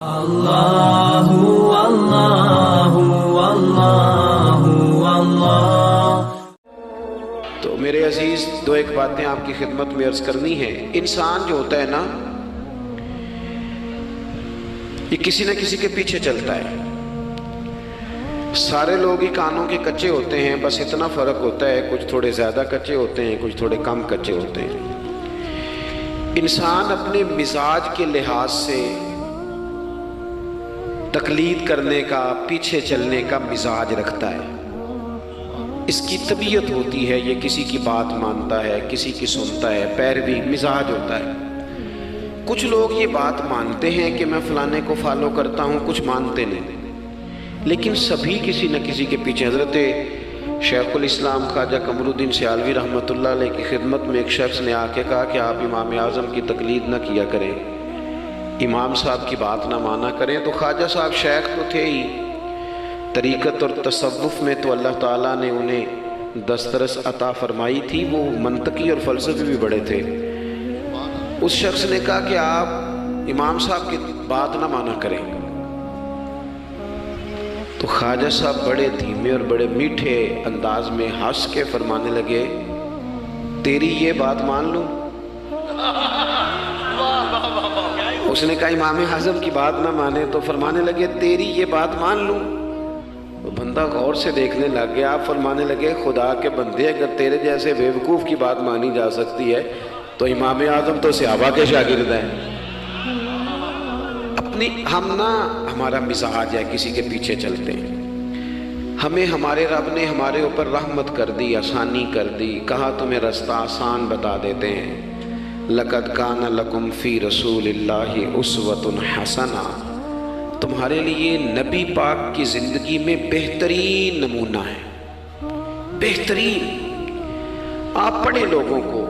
اللہ اللہ اللہ اللہ۔ تو میرے عزیز، دو ایک باتیں آپ کی خدمت میں عرض کرنی ہے۔ انسان جو ہوتا ہے نا، یہ کسی نہ کسی کے پیچھے چلتا ہے۔ سارے لوگ ہی کانوں کے کچے ہوتے ہیں، بس اتنا فرق ہوتا ہے، کچھ تھوڑے زیادہ کچے ہوتے ہیں، کچھ تھوڑے کم کچے ہوتے ہیں۔ انسان اپنے مزاج کے لحاظ سے تقلید کرنے کا، پیچھے چلنے کا مزاج رکھتا ہے۔ اس کی طبیعت ہوتی ہے، یہ کسی کی بات مانتا ہے، کسی کی سنتا ہے، پیروی مزاج ہوتا ہے۔ کچھ لوگ یہ بات مانتے ہیں کہ میں فلانے کو فالو کرتا ہوں، کچھ مانتے نہیں، لیکن سبھی کسی نہ کسی کے پیچھے۔ حضرت شیخ الاسلام خواجہ قمر الدین سیالوی رحمۃ اللہ علیہ کی خدمت میں ایک شخص نے آ کے کہا کہ آپ امام اعظم کی تقلید نہ کیا کریں، امام صاحب کی بات نہ مانا کریں۔ تو خواجہ صاحب شیخ تو تھے ہی، طریقت اور تصوف میں تو اللہ تعالیٰ نے انہیں دسترس عطا فرمائی تھی، وہ منطقی اور فلسفی بھی بڑے تھے۔ اس شخص نے کہا کہ آپ امام صاحب کی بات نہ مانا کریں۔ تو خواجہ صاحب بڑے دھیمے اور بڑے میٹھے انداز میں ہنس کے فرمانے لگے، تیری یہ بات مان لوں؟ اس نے کہا امام اعظم کی بات نہ مانے، تو فرمانے لگے تیری یہ بات مان لوں؟ تو بندہ غور سے دیکھنے لگ گیا، آپ فرمانے لگے خدا کے بندے، اگر تیرے جیسے بیوقوف کی بات مانی جا سکتی ہے تو امام اعظم تو صحابہ کے شاگرد ہیں۔ ہمارا مزاج ہے، کسی کے پیچھے چلتے ہیں۔ ہمیں ہمارے رب نے ہمارے اوپر رحمت کر دی، آسانی کر دی، کہا تمہیں رستہ آسان بتا دیتے ہیں۔ لَقَدْ كَانَ لَكُمْ فِي رَسُولِ اللَّهِ أُسْوَةٌ حَسَنَةٌ، تمہارے لیے نبی پاک کی زندگی میں بہترین نمونہ ہے، بہترین۔ آپ پڑھیں لوگوں کو،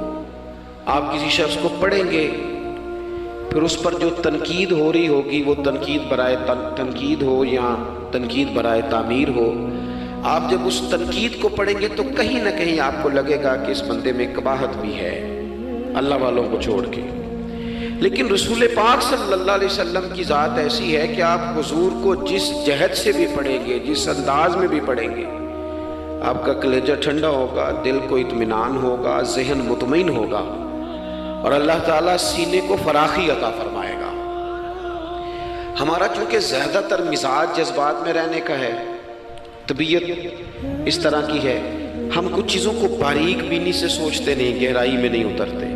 آپ کسی شخص کو پڑھیں گے، پھر اس پر جو تنقید ہو رہی ہوگی وہ تنقید برائے تنقید ہو یا تنقید برائے تعمیر ہو، آپ جب اس تنقید کو پڑھیں گے تو کہیں نہ کہیں آپ کو لگے گا کہ اس بندے میں قباحت بھی ہے، اللہ والوں کو چھوڑ کے۔ لیکن رسول پاک صلی اللہ علیہ وسلم کی ذات ایسی ہے کہ آپ حضور کو جس جہت سے بھی پڑھیں گے، جس انداز میں بھی پڑھیں گے، آپ کا کلیجہ ٹھنڈا ہوگا، دل کو اطمینان ہوگا، ذہن مطمئن ہوگا، اور اللہ تعالیٰ سینے کو فراخی عطا فرمائے گا۔ ہمارا چونکہ زیادہ تر مزاج جذبات میں رہنے کا ہے، طبیعت اس طرح کی ہے، ہم کچھ چیزوں کو باریک بینی سے سوچتے نہیں، گہرائی میں نہیں اترتے۔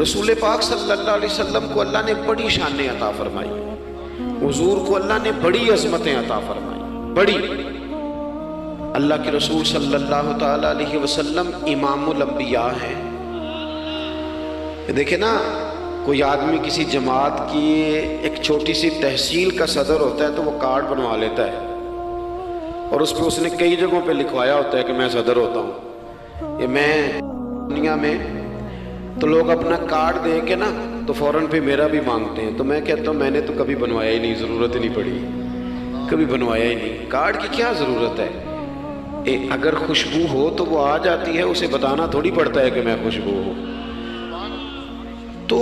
رسول پاک صلی اللہ علیہ وسلم کو اللہ نے بڑی شانیں عطا فرمائی، حضور کو اللہ نے بڑی عظمتیں عطا فرمائی، بڑی۔ اللہ کے رسول صلی اللہ تعالیٰ علیہ وسلم امام الانبیاء ہیں۔ دیکھیں نا، کوئی آدمی کسی جماعت کی ایک چھوٹی سی تحصیل کا صدر ہوتا ہے تو وہ کارڈ بنوا لیتا ہے، اور اس پہ اس نے کئی جگہوں پہ لکھوایا ہوتا ہے کہ میں صدر ہوتا ہوں، یہ میں دنیا میں۔ تو لوگ اپنا کارڈ دے کے نا تو فوراً پہ میرا بھی مانگتے ہیں، تو میں کہتا ہوں میں نے تو کبھی بنوایا ہی نہیں، ضرورت ہی نہیں پڑی، کبھی بنوایا ہی نہیں، کارڈ کی کیا ضرورت ہے؟ اگر خوشبو ہو تو وہ آ جاتی ہے، اسے بتانا تھوڑی پڑتا ہے کہ میں خوشبو ہوں۔ تو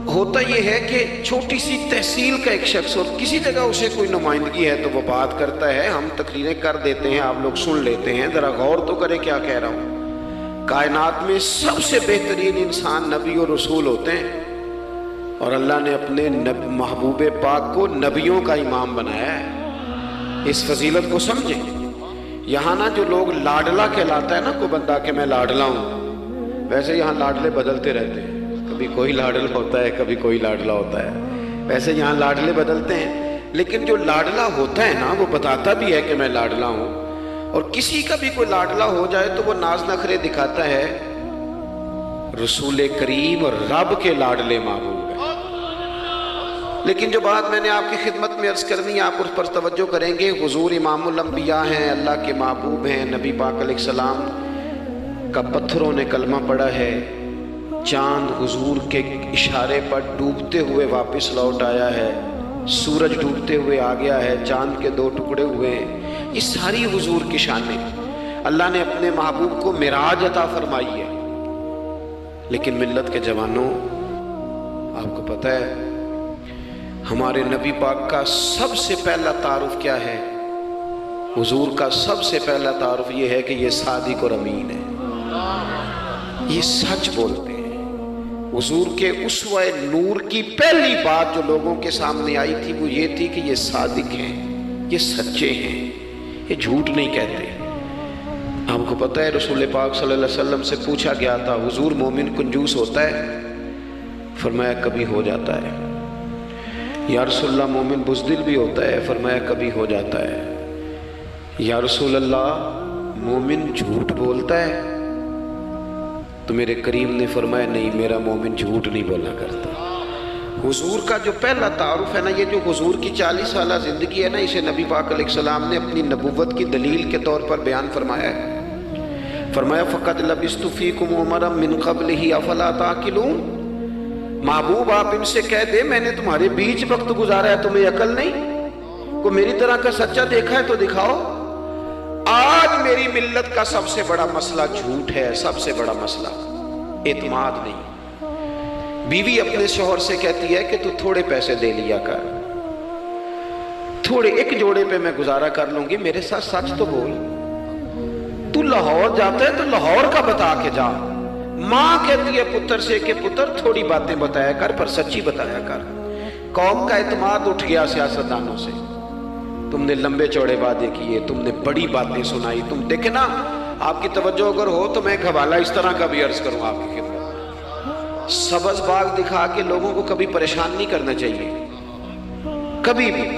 ہوتا یہ ہے کہ چھوٹی سی تحصیل کا ایک شخص اور کسی جگہ اسے کوئی نمائندگی ہے تو وہ بات کرتا ہے، ہم تقریریں کر دیتے ہیں، آپ لوگ سن لیتے ہیں، ذرا غور تو کریں کیا کہہ رہا ہوں۔ کائنات میں سب سے بہترین انسان نبی اور رسول ہوتے ہیں، اور اللہ نے اپنے محبوب پاک کو نبیوں کا امام بنایا ہے۔ اس فضیلت کو سمجھیں۔ یہاں نا جو لوگ لاڈلا کہلاتا ہے نا کوئی بندہ کہ میں لاڈلا ہوں، ویسے یہاں لاڈلے بدلتے رہتے ہیں، کبھی کوئی لاڈلا ہوتا ہے، کبھی کوئی لاڈلا ہوتا ہے، ویسے یہاں لاڈلے بدلتے ہیں، لیکن جو لاڈلا ہوتا ہے نا وہ بتاتا بھی ہے کہ میں لاڈلا ہوں۔ اور کسی کا بھی کوئی لاڈلا ہو جائے تو وہ ناز نخرے دکھاتا ہے، رسول کریم اور رب کے لاڈلے محبوب ہیں۔ لیکن جو بات میں نے آپ کی خدمت میں عرض کرنی ہے، آپ اس پر توجہ کریں گے۔ حضور امام الانبیاء ہیں، اللہ کے محبوب ہیں، نبی پاک علیہ السلام کا پتھروں نے کلمہ پڑھا ہے، چاند حضور کے اشارے پر ڈوبتے ہوئے واپس لوٹ آیا ہے، سورج ڈوبتے ہوئے آ گیا ہے، چاند کے 2 ٹکڑے ہوئے ہیں، یہ ساری حضور کی شانیں۔ اللہ نے اپنے محبوب کو معراج عطا فرمائی ہے، لیکن ملت کے جوانوں، آپ کو پتہ ہے ہمارے نبی پاک کا سب سے پہلا تعارف کیا ہے؟ حضور کا سب سے پہلا تعارف یہ ہے کہ یہ صادق اور امین ہے، یہ سچ بولتے ہیں۔ حضور کے اسوہ نور کی پہلی بات جو لوگوں کے سامنے آئی تھی وہ یہ تھی کہ یہ صادق ہیں، یہ سچے ہیں، یہ جھوٹ نہیں کہتے۔ آپ کو پتہ ہے رسول پاک صلی اللہ علیہ وسلم سے پوچھا گیا تھا، حضور مومن کنجوس ہوتا ہے؟ فرمایا کبھی ہو جاتا ہے۔ یا رسول اللہ مومن بزدل بھی ہوتا ہے؟ فرمایا کبھی ہو جاتا ہے۔ یا رسول اللہ مومن جھوٹ بولتا ہے؟ تو میرے کریم نے فرمایا نہیں، میرا مومن جھوٹ نہیں بولا کرتا۔ حضور کا جو پہلا تعارف ہے نا، یہ جو حضور کی 40 سالہ زندگی ہے نا، اسے نبی پاک علیہ السلام نے اپنی نبوت کی دلیل کے طور پر بیان فرمایا ہے۔ فرمایا فَقَدْ لَبِثْتُ فِيكُمْ عُمَرًا مِّن قَبْلِهِ أَفَلَا تَعْقِلُونَ، محبوب آپ ان سے کہہ دے میں نے تمہارے بیچ وقت گزارا ہے، تمہیں عقل نہیں؟ کوئی میری طرح کا سچا دیکھا ہے تو دکھاؤ۔ آج میری ملت کا سب سے بڑا مسئلہ جھوٹ ہے، سب سے بڑا مسئلہ اعتماد نہیں۔ بیوی اپنے شوہر سے کہتی ہے کہ تو تھوڑے پیسے دے لیا کر، تھوڑے ایک جوڑے پہ میں گزارا کر لوں گی، میرے ساتھ سچ تو بول۔ تو لاہور جاتا ہے تو لاہور کا بتا کے جا۔ ماں کہتی ہے پتر سے کہ پتر تھوڑی باتیں بتایا کر پر سچی بتایا کر۔ قوم کا اعتماد اٹھ گیا سیاستدانوں سے، تم نے لمبے چوڑے وعدے کیے، تم نے بڑی باتیں سنائی۔ تم دیکھیں نا، آپ کی توجہ اگر ہو تو میں ایک حوالہ اس طرح کا بھی عرض کروں آپ کی خدمت۔ سبز باغ دکھا کے لوگوں کو کبھی پریشان نہیں کرنا چاہیے، کبھی بھی۔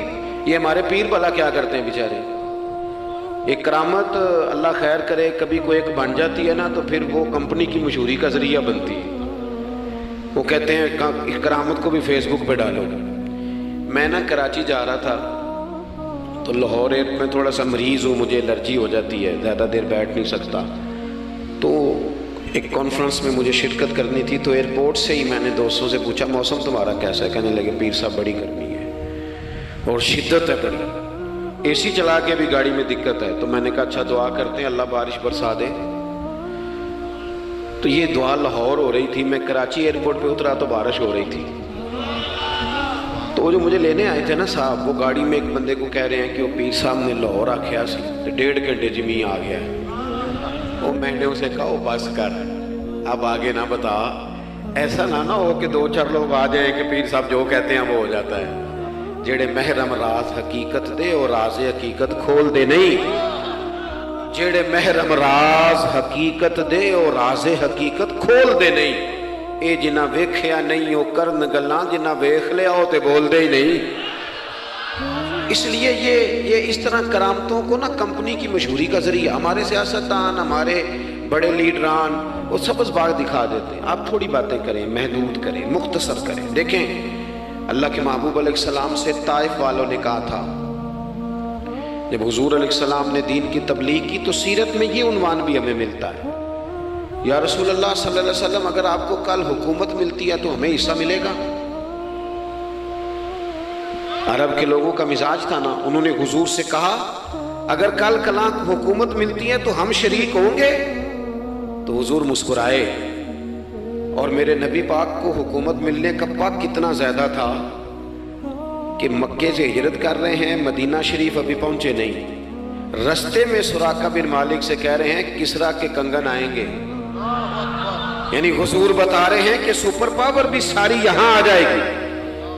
یہ ہمارے پیر بھلا کیا کرتے ہیں بیچارے، ایک کرامت اللہ خیر کرے کبھی کوئی ایک بن جاتی ہے نا تو پھر وہ کمپنی کی مشہوری کا ذریعہ بنتی ہے۔ وہ کہتے ہیں کرامت کو بھی فیس بک پہ ڈالو۔ میں نا کراچی جا رہا تھا تو لاہور میں تھوڑا سا مریض ہوں، مجھے الرجی ہو جاتی ہے، زیادہ دیر بیٹھ نہیں سکتا، تو ایک کانفرنس میں مجھے شرکت کرنی تھی۔ تو ایئرپورٹ سے ہی میں نے دوستوں سے پوچھا موسم تمہارا کیسا ہے؟ کہنے لگے پیر صاحب بڑی گرمی ہے اور شدت ہے بڑی، اے سی چلا کے بھی گاڑی میں دقت ہے۔ تو میں نے کہا اچھا دعا کرتے ہیں اللہ بارش برسا دے۔ تو یہ دعا لاہور ہو رہی تھی، میں کراچی ایئرپورٹ پہ اترا تو بارش ہو رہی تھی۔ تو وہ جو مجھے لینے آئے تھے نا صاحب، وہ گاڑی میں ایک بندے کو کہہ رہے ہیں کہ وہ پیر صاحب نے لاہور آکھیا سی 1.5 گھنٹے جمی آ گیا ہے۔ وہ میں نے اسے کہا بس کر، اب آگے نہ بتا، ایسا نہ ہو کہ 2-4 لوگ آ جائیں کہ پیر صاحب جو کہتے ہیں وہ ہو جاتا ہے۔ جڑے محرم راز حقیقت دے اور راز حقیقت کھول دے نہیں، جڑے محرم راز حقیقت دے اور راز حقیقت کھول دے نہیں، اے جنہ ویکھیا نہیں او کرن گلاں، جنہ ویکھ لیا او تے بول دے ہی نہیں۔ اس لیے یہ اس طرح کرامتوں کو نا کمپنی کی مشہوری کا ذریعہ، ہمارے سیاستدان، ہمارے بڑے لیڈران وہ سبز باغ دکھا دیتے ہیں۔ آپ تھوڑی باتیں کریں، محدود کریں، مختصر کریں۔ دیکھیں اللہ کے محبوب علیہ السلام سے طائف والوں نے کہا تھا، جب حضور علیہ السلام نے دین کی تبلیغ کی تو سیرت میں یہ عنوان بھی ہمیں ملتا ہے، یا رسول اللہ صلی اللہ علیہ وسلم اگر آپ کو کل حکومت ملتی ہے تو ہمیں حصہ ملے گا؟ عرب کے لوگوں کا مزاج تھا نا، انہوں نے حضور سے کہا اگر کل کلاں حکومت ملتی ہے تو ہم شریک ہوں گے؟ تو حضور مسکرائے، اور میرے نبی پاک کو حکومت ملنے کا پاک کتنا زیادہ تھا کہ مکے سے ہجرت کر رہے ہیں، مدینہ شریف ابھی پہنچے نہیں، رستے میں سراقہ بن مالک سے کہہ رہے ہیں کسرا کے کنگن آئیں گے، یعنی حضور بتا رہے ہیں کہ سپر پاور بھی ساری یہاں آ جائے گی۔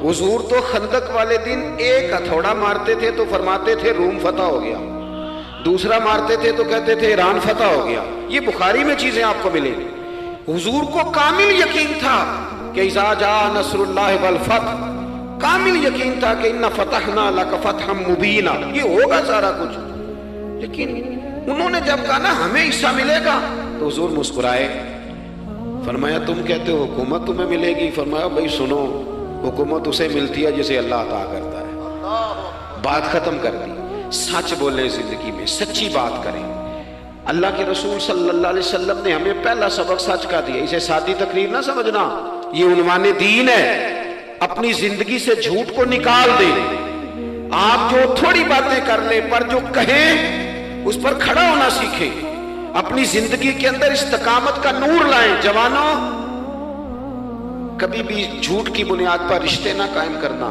حضور تو خندق والے دن ایک ہتھوڑا مارتے تھے تو فرماتے تھے روم فتح ہو گیا، دوسرا مارتے تھے تو کہتے تھے ایران فتح ہو گیا۔ یہ بخاری میں چیزیں آپ کو ملیں گی۔ حضور کو کامل یقین تھا کہ اذا جاء نصر اللہ والفتح، کامل یقین تھا کہ انا فتحنا لک فتحا مبینا، یہ ہوگا سارا کچھ۔ لیکن انہوں نے جب کہا نا ہمیں حصہ ملے گا تو حضور مسکرائے، فرمایا تم کہتے ہو حکومت تمہیں ملے گی؟ فرمایا بھائی سنو، حکومت اسے ملتی ہے جسے اللہ عطا کرتا ہے۔ بات ختم کر دی۔ سچ بولیں زندگی میں، سچی بات کریں۔ اللہ کے رسول صلی اللہ علیہ وسلم نے ہمیں پہلا سبق سچ کا دیا، اسے سادی تقریر نہ سمجھنا، یہ عنوان دین ہے۔ اپنی زندگی سے جھوٹ کو نکال دیں۔ آپ جو تھوڑی باتیں کر لیں پر جو کہیں اس پر کھڑا ہونا سیکھیں، اپنی زندگی کے اندر استقامت کا نور لائیں۔ جوانوں، کبھی بھی جھوٹ کی بنیاد پر رشتے نہ قائم کرنا،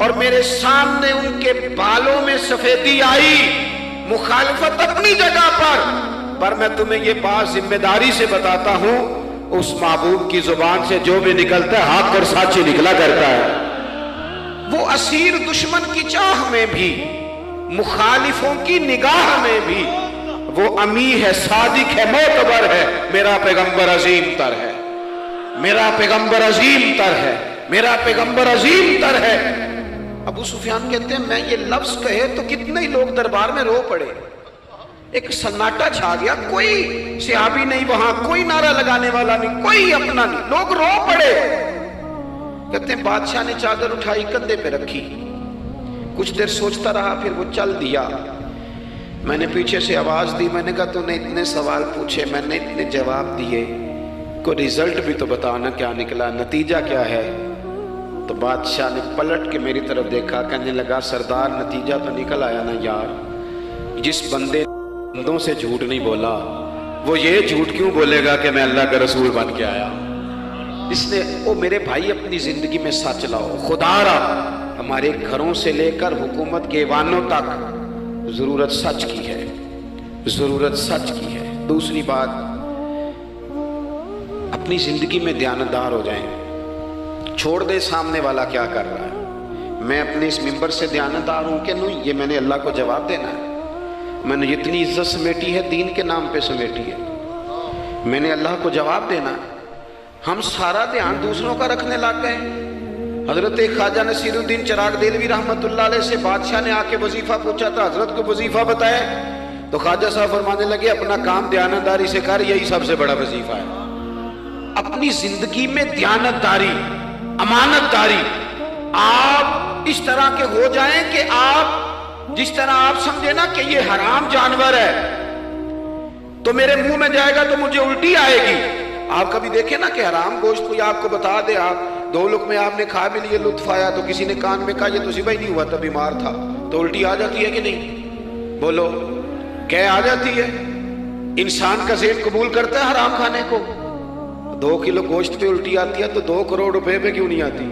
اور میرے سامنے ان کے بالوں میں سفیدی آئی، مخالفت اپنی جگہ پر میں تمہیں یہ بات ذمہ داری سے بتاتا ہوں، اس محبوب کی زبان سے جو بھی نکلتا ہے حق اور سچ ہی نکلا کرتا ہے۔ وہ اسیر دشمن کی چاہ میں بھی، مخالفوں کی نگاہ میں بھی وہ امی ہے، صادق ہے، معتبر ہے، میرا پیغمبر عظیم تر ہے، میرا پیغمبر عظیم تر ہے، میرا پیغمبر عظیم تر ہے۔ ابو سفیان کہتے ہیں میں یہ لفظ کہے تو کتنے ہی لوگ دربار میں رو پڑے، ایک سناٹا چھا گیا، کوئی صحابی نہیں وہاں، کوئی نعرہ لگانے والا نہیں، کوئی اپنا نہیں، لوگ رو پڑے۔ کہتے ہیں بادشاہ نے چادر اٹھائی کندھے پہ رکھی، کچھ دیر سوچتا رہا، پھر وہ چل دیا۔ میں نے پیچھے سے آواز دی، میں نے کہا تو نے اتنے سوال پوچھے، میں نے اتنے جواب دیے، کوئی ریزلٹ بھی تو بتانا کیا نکلا، نتیجہ کیا ہے؟ تو بادشاہ نے پلٹ کے میری طرف دیکھا، کہنے لگا سردار نتیجہ تو نکل آیا نا یار، جس بندوں سے جھوٹ نہیں بولا وہ یہ جھوٹ کیوں بولے گا کہ میں اللہ کا رسول بن کے آیا؟ اس نے او میرے بھائی اپنی زندگی میں سچ لاؤ، خدا را ہمارے گھروں سے لے کر حکومت کے ایوانوں تک ضرورت سچ کی ہے، ضرورت سچ کی ہے۔ دوسری بات، اپنی زندگی میں دیانتدار ہو جائیں، چھوڑ دے سامنے والا کیا کر رہا ہے، میں اپنے اس ممبر سے دیانتدار ہوں کہ نہیں، یہ میں نے اللہ کو جواب دینا ہے۔ میں نے اتنی عزت سمیٹی ہے، دین کے نام پہ سمیٹی ہے، میں نے اللہ کو جواب دینا ہے۔ ہم سارا دھیان دوسروں کا رکھنے لگ گئے۔ حضرت خواجہ نصیر الدین چراغ دہلوی رحمۃ اللہ علیہ سے بادشاہ نے آ کے وظیفہ پوچھا تھا، حضرت کو وظیفہ بتائے تو خواجہ صاحب فرمانے لگے اپنا کام دیانتداری سے کر، یہی سب سے بڑا وظیفہ ہے۔ اپنی زندگی میں دیانتداری، امانت داری، آپ اس طرح کے ہو جائیں کہ آپ جس طرح آپ سمجھے نا کہ یہ حرام جانور ہے تو میرے منہ میں جائے گا تو مجھے الٹی آئے گی۔ آپ کبھی دیکھیں نا کہ حرام گوشت کوئی آپ کو بتا دے، آپ دو لقمے آپ نے کھا بھی لیے، لطف آیا، تو کسی نے کان میں کہا یہ تو ذبح ہی نہیں ہوا تھا، بیمار تھا، تو الٹی آ جاتی ہے کہ نہیں؟ بولو کہ آ جاتی ہے؟ انسان کا ذہن قبول کرتا ہے حرام کھانے کو؟ 2 کلو گوشت پہ الٹی آتی ہے تو 2 کروڑ روپے پہ کیوں نہیں آتی؟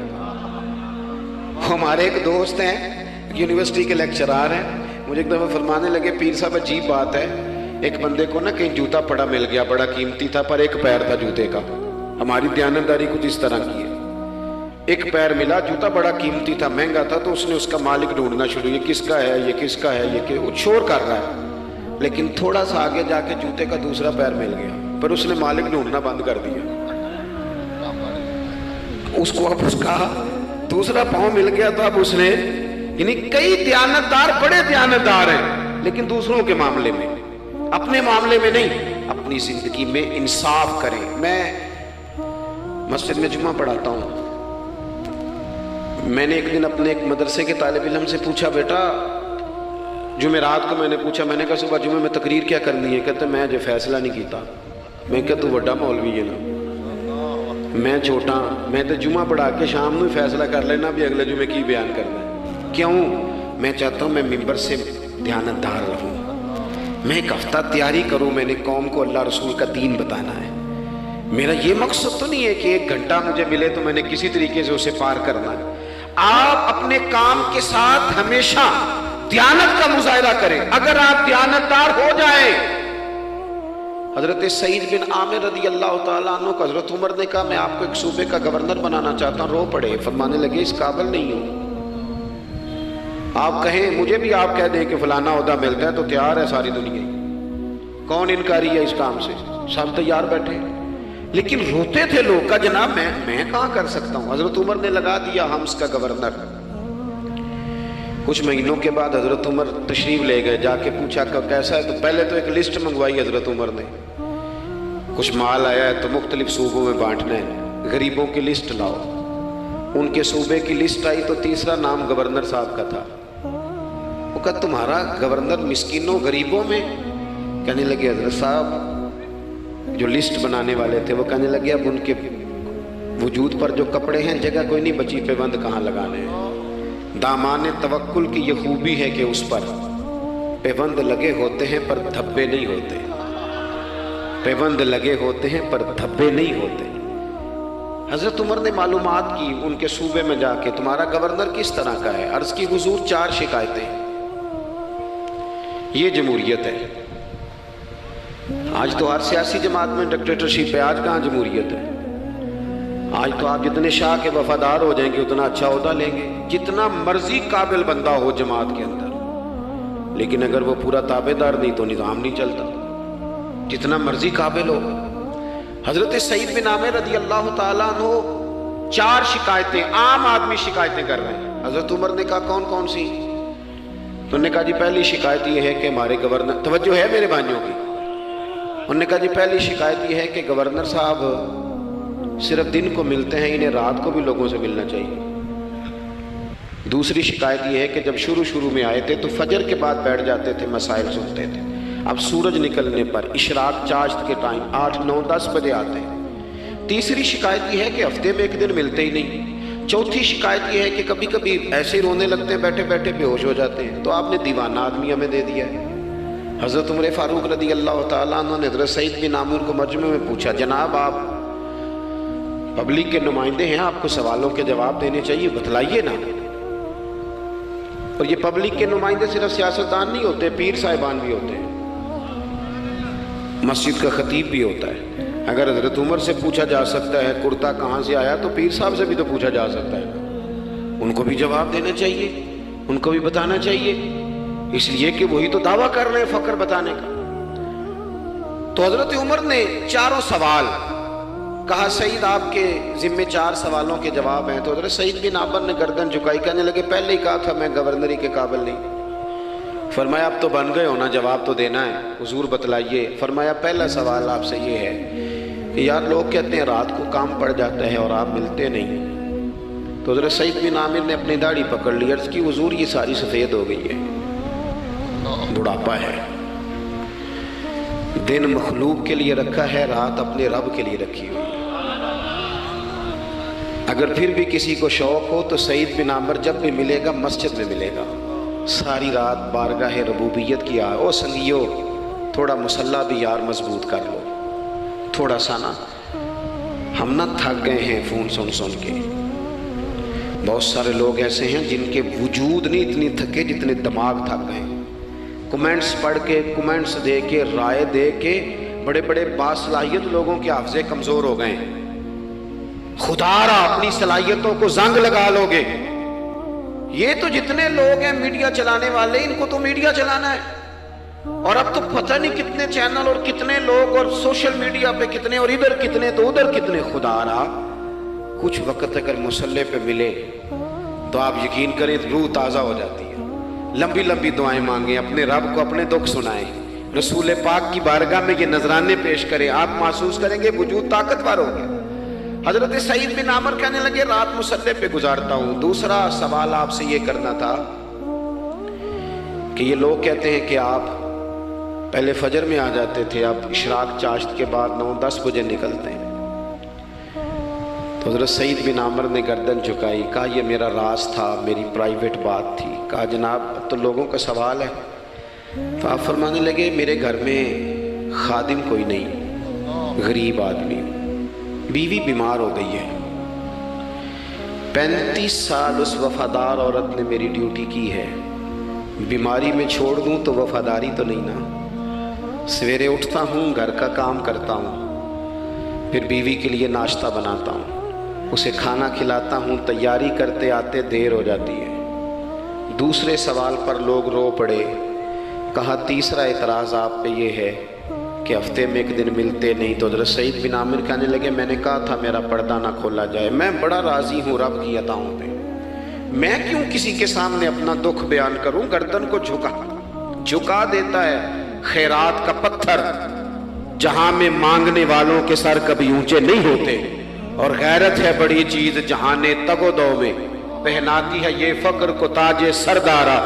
ہمارے ایک دوست ہیں یونیورسٹی کے لیکچرار ہیں، مجھے ایک دفعہ فرمانے لگے پیر صاحب عجیب بات ہے، ایک بندے کو نا کہیں جوتا پڑا مل گیا، بڑا قیمتی تھا پر ایک پیر تھا جوتے کا۔ ہماری دیانتداری کچھ اس طرح کی ہے، ایک پیر ملا، جوتا بڑا قیمتی تھا، مہنگا تھا، تو اس نے اس کا مالک ڈھونڈنا شروع، یہ کس کا ہے، یہ کس کا ہے، یہ کہ وہ شور کر رہا ہے، لیکن تھوڑا سا آگے جا کے جوتے کا دوسرا پیر مل گیا، پر اس نے مالک ڈھونڈنا بند کر دیا۔ اس کو اب اس کا دوسرا پاؤں مل گیا تو اب اس نے، یعنی کئی دیانتدار بڑے دیانتدار ہیں لیکن دوسروں کے معاملے میں، اپنے معاملے میں نہیں، اپنی زندگی میں انصاف کریں۔ میں مسجد میں جمعہ پڑھاتا ہوں، میں نے ایک دن اپنے ایک مدرسے کے طالب علم سے پوچھا بیٹا، جمعرات کو میں نے پوچھا، میں نے کہا صبح جمعہ میں تقریر کیا کرنی ہے؟ کہتے میں جو فیصلہ نہیں کیتا۔ میں کہا تو بڑا مولوی ہے نا، میں چھوٹا، میں تو جمعہ پڑھا کے شام میں فیصلہ کر لینا بھی اگلے جمعے کی بیان کرنا ہے۔ کیوں؟ میں چاہتا ہوں میں ممبر سے دیانتدار رہوں، میں ایک ہفتہ تیاری کروں، میں نے قوم کو اللہ رسول کا دین بتانا ہے۔ میرا یہ مقصد تو نہیں ہے کہ 1 گھنٹہ مجھے ملے تو میں نے کسی طریقے سے اسے پار کرنا ہے۔ آپ اپنے کام کے ساتھ ہمیشہ دیانت کا مظاہرہ کریں۔ اگر آپ دیانتدار ہو جائیں، حضرت سعید بن عامر رضی اللہ تعالیٰ عنہ کو حضرت عمر نے کہا میں آپ کو ایک صوبے کا گورنر بنانا چاہتا ہوں، رو پڑے، فرمانے لگے اس قابل نہیں ہوں۔ آپ کہیں مجھے بھی آپ کہہ دیں کہ فلانا عہدہ ملتا ہے تو تیار ہے ساری دنیا، کون انکاری ہے اس کام سے، سب تیار بیٹھے، لیکن روتے تھے لوگ کا جناب میں کہاں کر سکتا ہوں۔ حضرت عمر نے لگا دیا حمص کا گورنر۔ کچھ مہینوں کے بعد حضرت عمر تشریف لے گئے، جا کے پوچھا کہ کیسا ہے، تو پہلے تو ایک لسٹ منگوائی حضرت عمر نے، کچھ مال آیا ہے تو مختلف صوبوں میں بانٹنا ہے، غریبوں کی لسٹ لاؤ۔ ان کے صوبے کی لسٹ آئی تو تیسرا نام گورنر صاحب کا تھا۔ وہ کہا تمہارا گورنر مسکینوں غریبوں میں؟ کہنے لگے حضرت صاحب جو لسٹ بنانے والے تھے وہ کہنے لگے اب ان کے وجود پر جو کپڑے ہیں جگہ کوئی نہیں بچی، پیوند کہاں لگانے ہیں۔ دامان توکل کی یہ خوبی ہے کہ اس پر پیوند لگے ہوتے ہیں پر دھبے نہیں ہوتے، پیوند لگے ہوتے ہیں پر دھبے نہیں ہوتے۔ حضرت عمر نے معلومات کی ان کے صوبے میں جا کے تمہارا گورنر کس طرح کا ہے. عرض کی حضور 4 شکایتیں. یہ جمہوریت ہے. آج تو ہر سیاسی جماعت میں ڈکٹیٹرشپ ہے. آج کہاں جمہوریت ہے؟ آج تو آپ جتنے شاہ کے وفادار ہو جائیں گے اتنا اچھا عہدہ لیں گے. جتنا مرضی قابل بندہ ہو جماعت کے اندر، لیکن اگر وہ پورا تابع دار نہیں تو نظام نہیں چلتا. جتنا مرضی قابل ہو. حضرت سعید بن عامر رضی اللہ تعالیٰ عنہ 4 شکایتیں، عام آدمی شکایتیں کر رہے ہیں. حضرت عمر نے کہا کون کون سی؟ تو انہوں نے کہا جی پہلی شکایت یہ ہے کہ ہمارے گورنر، توجہ ہے میرے بھائیوں کی، انہوں نے کہا جی پہلی شکایت یہ ہے کہ گورنر صاحب صرف دن کو ملتے ہیں، انہیں رات کو بھی لوگوں سے ملنا چاہیے. دوسری شکایت یہ ہے کہ جب شروع میں آئے تھے تو فجر کے بعد بیٹھ جاتے تھے، مسائل سنتے تھے. اب سورج نکلنے پر اشراق چاشت کے ٹائم 8 9 10 بجے آتے ہیں. تیسری شکایت یہ ہے کہ ہفتے میں ایک دن ملتے ہی نہیں. چوتھی شکایت یہ ہے کہ کبھی کبھی ایسے ہی رونے لگتے ہیں، بیٹھے بیٹھے بے ہوش ہو جاتے ہیں. تو آپ نے دیوانہ آدمی ہمیں دے دیا ہے. حضرت عمر فاروق رضی اللہ تعالیٰ عنہ نے حضرت سعید بن عامر کو مجمع میں پوچھا، جناب آپ پبلک کے نمائندے ہیں، آپ کو سوالوں کے جواب دینے چاہیے، بتلائیے نا. اور یہ پبلک کے نمائندے صرف سیاستدان نہیں ہوتے، پیر صاحبان بھی ہوتے ہیں، مسجد کا خطیب بھی ہوتا ہے. اگر حضرت عمر سے پوچھا جا سکتا ہے کرتا کہاں سے آیا تو پیر صاحب سے بھی تو پوچھا جا سکتا ہے. ان کو بھی جواب دینا چاہیے، ان کو بھی بتانا چاہیے، اس لیے کہ وہی تو دعویٰ کر رہے ہیں فقر بتانے کا. تو حضرت عمر نے 4 سوال کہا، سعید آپ کے ذمے 4 سوالوں کے جواب ہیں. تو حضرت سعید بن عامر نے گردن جھکائی، کہنے لگے پہلے ہی کہا تھا میں گورنری کے قابل نہیں. فرمایا اب تو بن گئے ہونا، جواب تو دینا ہے، حضور بتلائیے. فرمایا پہلا سوال آپ سے یہ ہے کہ یار لوگ کہتے ہیں رات کو کام پڑ جاتا ہے اور آپ ملتے نہیں. تو حضرت سعید بن عامر نے اپنی داڑھی پکڑ لی، عرض کی حضور یہ ساری سفید ہو گئی ہے، بڑھاپا ہے. دن مخلوق کے لیے رکھا ہے، رات اپنے رب کے لیے رکھی ہوئی. اگر پھر بھی کسی کو شوق ہو تو سعید بن عامر جب بھی ملے گا مسجد میں ملے گا. ساری رات بارگاہ ربوبیت کی او سنگیو تھوڑا مسلح بھی یار مضبوط کر لو تھوڑا سا نا. ہم نہ تھک گئے ہیں فون سن کے. بہت سارے لوگ ایسے ہیں جن کے وجود نہیں اتنی تھکے جتنے دماغ تھک گئے. کمنٹس پڑھ کے، کمنٹس دے کے، رائے دے کے بڑے بڑے باصلاحیت لوگوں کے حافظے کمزور ہو گئے. خدا را اپنی صلاحیتوں کو زنگ لگا لو گے. یہ تو جتنے لوگ ہیں میڈیا چلانے والے، ان کو تو میڈیا چلانا ہے. اور اب تو پتہ نہیں کتنے چینل اور کتنے لوگ اور سوشل میڈیا پہ کتنے، اور ادھر کتنے تو ادھر کتنے. خدا را کچھ وقت اگر مسلح پہ ملے تو آپ یقین کریں روح تازہ ہو جاتی ہے. لمبی لمبی دعائیں مانگیں، اپنے رب کو اپنے دکھ سنائیں، رسول پاک کی بارگاہ میں یہ نذرانے پیش کریں. آپ محسوس کریں گے وجود طاقتور ہو گیا. حضرت سعید بن عامر کہنے لگے رات مسلح پہ گزارتا ہوں. دوسرا سوال آپ سے یہ کرنا تھا کہ یہ لوگ کہتے ہیں کہ آپ پہلے فجر میں آ جاتے تھے، اب اشراق چاشت کے بعد 9 10 بجے نکلتے ہیں. تو حضرت سعید بن عامر نے گردن جھکائی، کہا یہ میرا راز تھا، میری پرائیویٹ بات تھی. کہا جناب اب تو لوگوں کا سوال ہے. تو آپ فرمانے لگے میرے گھر میں خادم کوئی نہیں، غریب آدمی، بیوی بیمار ہو گئی ہے. 35 سال اس وفادار عورت نے میری ڈیوٹی کی ہے. بیماری میں چھوڑ دوں تو وفاداری تو نہیں نا. سویرے اٹھتا ہوں، گھر کا کام کرتا ہوں، پھر بیوی کے لیے ناشتہ بناتا ہوں، اسے کھانا کھلاتا ہوں، تیاری کرتے آتے دیر ہو جاتی ہے. دوسرے سوال پر لوگ رو پڑے. کہا تیسرا اعتراض آپ پہ یہ ہے کہ ہفتے میں ایک دن ملتے نہیں. تو حضرت سعید بن عامر کہنے لگے میں نے کہا تھا میرا پردہ نہ کھولا جائے. میں بڑا راضی ہوں رب کی عطاؤں پہ. میں کیوں کسی کے سامنے اپنا دکھ بیان کروں؟ گردن کو جھکا دیتا ہے خیرات کا پتھر، جہاں میں مانگنے والوں کے سر کبھی اونچے نہیں ہوتے. اور غیرت ہے بڑی چیز جہانے تگ و دو میں، پہناتی ہے یہ فقر کو تاج سردارا.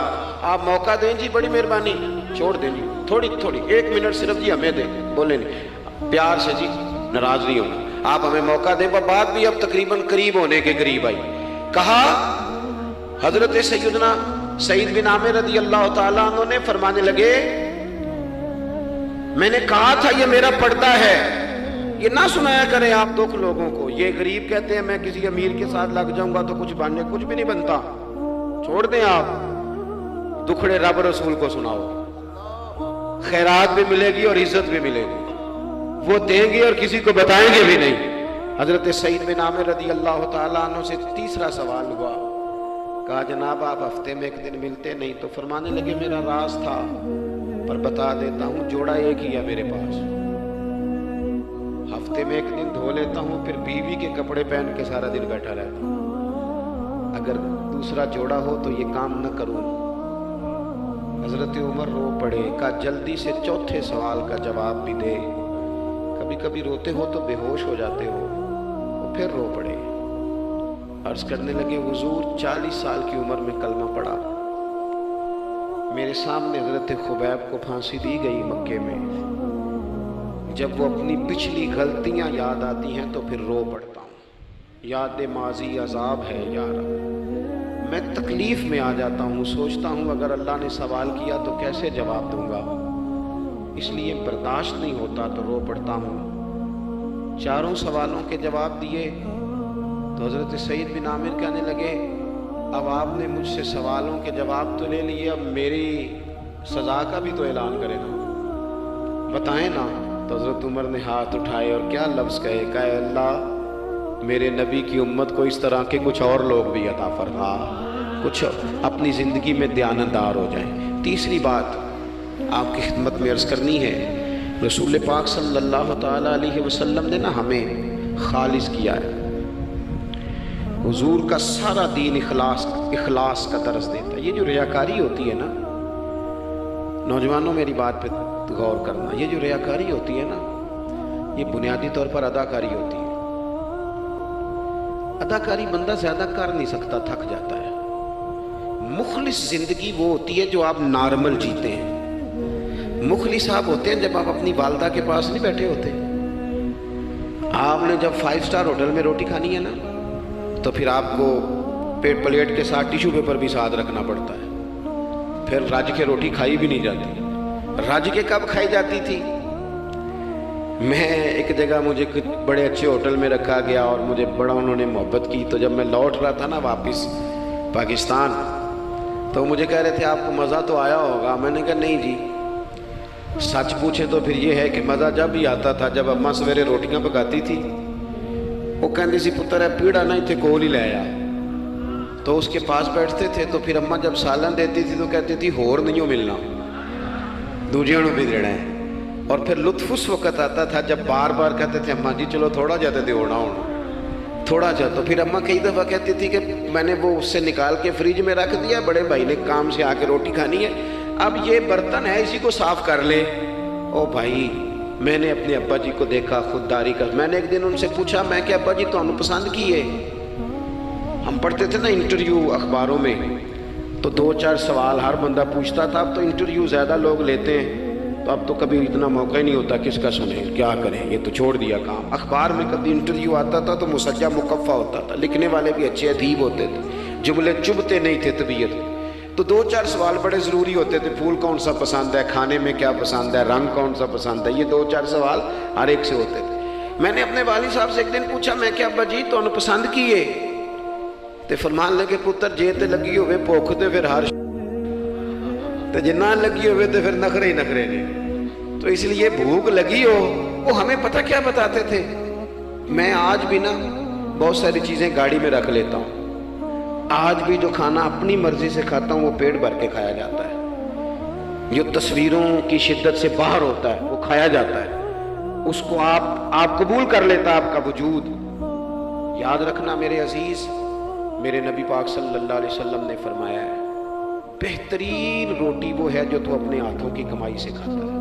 آپ موقع دیں جی، بڑی مہربانی، چھوڑ دیں جی تھوڑی 1 منٹ صرف جی ہمیں دیں. بولیں نہیں پیار سے جی، ناراض نہیں ہونا. آپ ہمیں موقع دیں. بات بھی اب تقریباً قریب ہونے کے قریب آئی. کہا حضرت سیدنا سعید بن عامر رضی اللہ تعالیٰ عنہ نے فرمانے لگے میں نے کہا تھا یہ میرا پردہ ہے، یہ نہ سنایا کریں آپ دکھ لوگوں کو. یہ غریب کہتے ہیں میں کسی امیر کے ساتھ لگ جاؤں گا تو کچھ بھی نہیں بنتا. چھوڑ دیں آپ, دکھڑے رب رسول کو سناؤ, خیرات بھی ملے گی اور عزت بھی ملے گی. وہ دیں گے اور کسی کو بتائیں گے بھی نہیں. حضرت سعید بن عامر رضی اللہ تعالیٰ عنہ سے تیسرا سوال ہوا. کہا جناب آپ ہفتے میں ایک دن ملتے نہیں. تو فرمانے لگے میرا راز تھا پر بتا دیتا ہوں, جوڑا ایک ہی ہے میرے پاس. ہفتے میں ایک دن دھو لیتا ہوں, پھر بیوی کے کپڑے پہن کے سارا دن بیٹھا رہتا ہوں. اگر دوسرا جوڑا ہو تو یہ کام نہ کروں. حضرت عمر رو پڑے. کہا جلدی سے چوتھے سوال کا جواب بھی دے. کبھی کبھی روتے ہو تو بے ہوش ہو جاتے ہو. اور پھر رو پڑے. عرض کرنے لگے حضور 40 سال کی عمر میں کلمہ پڑھا. میرے سامنے حضرت خبیب کو پھانسی دی گئی مکے میں. جب وہ اپنی پچھلی غلطیاں یاد آتی ہیں تو پھر رو پڑتا ہوں. یاد ماضی عذاب ہے یار, میں تکلیف میں آ جاتا ہوں. سوچتا ہوں اگر اللہ نے سوال کیا تو کیسے جواب دوں گا, اس لیے برداشت نہیں ہوتا تو رو پڑتا ہوں. چاروں سوالوں کے جواب دیے تو حضرت سعید بن عامر کہنے لگے اب آپ نے مجھ سے سوالوں کے جواب تو لے لیے, اب میری سزا کا بھی تو اعلان کرے نا, بتائیں نا. تو حضرت عمر نے ہاتھ اٹھائے اور کیا لفظ کہے. کہے اللہ میرے نبی کی امت کو اس طرح کے کچھ اور لوگ بھی عطا فرما, کچھ اپنی زندگی میں دیانتدار ہو جائیں. تیسری بات آپ کی خدمت میں عرض کرنی ہے. رسول پاک صلی اللہ تعالیٰ علیہ وسلم نے نا ہمیں خالص کیا ہے. حضور کا سارا دین اخلاص کا درس دیتا ہے. یہ جو ریاکاری ہوتی ہے نا, نوجوانوں میری بات پہ غور کرنا, یہ جو ریاکاری ہوتی ہے نا یہ بنیادی طور پر اداکاری ہوتی ہے. اداکاری بندہ زیادہ کر نہیں سکتا, تھک جاتا ہے. مخلص زندگی وہ ہوتی ہے جو آپ نارمل جیتے ہیں. مخلص آپ ہوتے ہیں جب آپ اپنی والدہ کے پاس نہیں بیٹھے ہوتے. آپ نے جب 5 اسٹار ہوٹل میں روٹی کھانی ہے نا تو پھر آپ کو پلیٹ کے ساتھ ٹیشو پیپر بھی ساتھ رکھنا پڑتا ہے. پھر رج کے روٹی کھائی بھی نہیں جاتی. رج کے کب کھائی جاتی تھی؟ میں ایک جگہ مجھے بڑے اچھے ہوٹل میں رکھا گیا اور مجھے بڑا انہوں نے محبت کی. تو جب میں لوٹ رہا تھا نا واپس پاکستان تو مجھے کہہ رہے تھے آپ کو مزہ تو آیا ہوگا. میں نے کہا نہیں جی, سچ پوچھیں تو پھر یہ ہے کہ مزہ جب بھی آتا تھا جب اماں سویرے روٹیاں پکاتی تھی. وہ کہندی سی پتر ہے پیڑا نہ اتنے کول ہی لے آیا. تو اس کے پاس بیٹھتے تھے تو پھر اماں جب سالن دیتی تھی تو کہتی تھی ہور نہیں ملنا, دوجیوں بھی دینا ہے. اور پھر لطف اس وقت آتا تھا جب بار بار کہتے تھے اماں جی چلو تھوڑا جاتے تھے ہونا تھوڑا جا. تو پھر اماں کئی دفعہ کہتی تھی کہ میں نے وہ اس سے نکال کے فریج میں رکھ دیا, بڑے بھائی نے کام سے آ کے روٹی کھانی ہے, اب یہ برتن ہے اسی کو صاف کر لے. او بھائی میں نے اپنے ابا جی کو دیکھا خودداری کا. میں نے ایک دن ان سے پوچھا میں کہ ابا جی تو انہوں پسند کی ہے. ہم پڑھتے تھے نا انٹرویو اخباروں میں تو 2-4 سوال ہر بندہ پوچھتا تھا. اب تو انٹرویو زیادہ لوگ لیتے ہیں تو اب تو کبھی اتنا موقع ہی نہیں ہوتا کس کا سنیں کیا کریں, یہ تو چھوڑ دیا کام. اخبار میں کبھی انٹرویو آتا تھا تو مسجع مکفہ ہوتا تھا, لکھنے والے بھی اچھے ادیب ہوتے تھے, جملے چبھتے نہیں تھے طبیعت. تو 2-4 سوال بڑے ضروری ہوتے تھے. پھول کون سا پسند ہے, کھانے میں کیا پسند ہے, رنگ کون سا پسند ہے, یہ 2-4 سوال ہر ایک سے ہوتے تھے. میں نے اپنے والد صاحب سے ایک دن پوچھا میں کہ ابا جی تو انہوں پسند کیے تے فرمان لگے پتر جے تے لگی ہوئے بھوک تے پھر ہر تے جے نہ لگی ہوئے تے پھر نخرے ہی نخرے نے. تو اس لیے بھوک لگی ہو. وہ ہمیں پتہ کیا بتاتے تھے, میں آج بھی نا بہت ساری چیزیں گاڑی میں رکھ لیتا ہوں. آج بھی جو کھانا اپنی مرضی سے کھاتا ہوں وہ پیٹ بھر کے کھایا جاتا ہے. جو تصویروں کی شدت سے باہر ہوتا ہے وہ کھایا جاتا ہے. اس کو آپ قبول کر لیتا ہے آپ کا وجود. یاد رکھنا میرے عزیز, میرے نبی پاک صلی اللہ علیہ وسلم نے فرمایا ہے بہترین روٹی وہ ہے جو تو اپنے ہاتھوں کی کمائی سے کھاتا ہے.